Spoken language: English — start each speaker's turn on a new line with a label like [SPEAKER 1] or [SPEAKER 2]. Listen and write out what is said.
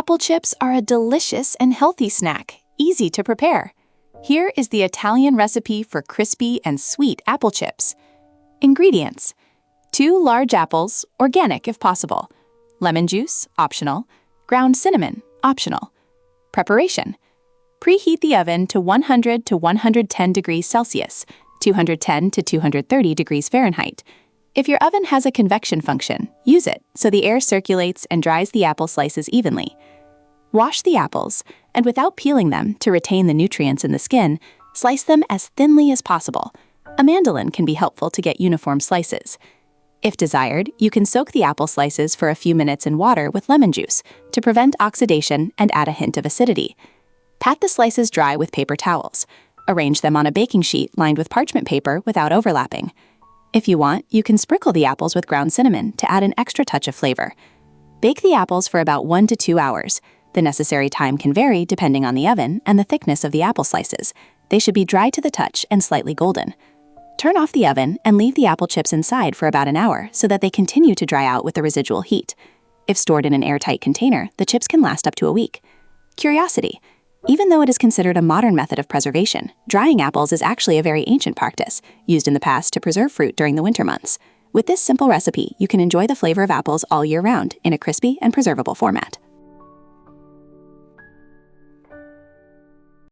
[SPEAKER 1] Apple chips are a delicious and healthy snack, easy to prepare. Here is the Italian recipe for crispy and sweet apple chips. Ingredients: 2 large apples, organic if possible. Lemon juice, optional. Ground cinnamon, optional. Preparation: preheat the oven to 100 to 110 degrees Celsius, 210 to 230 degrees Fahrenheit. If your oven has a convection function, use it so the air circulates and dries the apple slices evenly. Wash the apples, and without peeling them to retain the nutrients in the skin, slice them as thinly as possible. A mandoline can be helpful to get uniform slices. If desired, you can soak the apple slices for a few minutes in water with lemon juice to prevent oxidation and add a hint of acidity. Pat the slices dry with paper towels. Arrange them on a baking sheet lined with parchment paper without overlapping. If you want, you can sprinkle the apples with ground cinnamon to add an extra touch of flavor. Bake the apples for about 1 to 2 hours. The necessary time can vary depending on the oven and the thickness of the apple slices. They should be dry to the touch and slightly golden. Turn off the oven and leave the apple chips inside for about an hour so that they continue to dry out with the residual heat. If stored in an airtight container, the chips can last up to a week. Curiosity: even though it is considered a modern method of preservation, drying apples is actually a very ancient practice, used in the past to preserve fruit during the winter months. With this simple recipe, you can enjoy the flavor of apples all year round in a crispy and preservable format.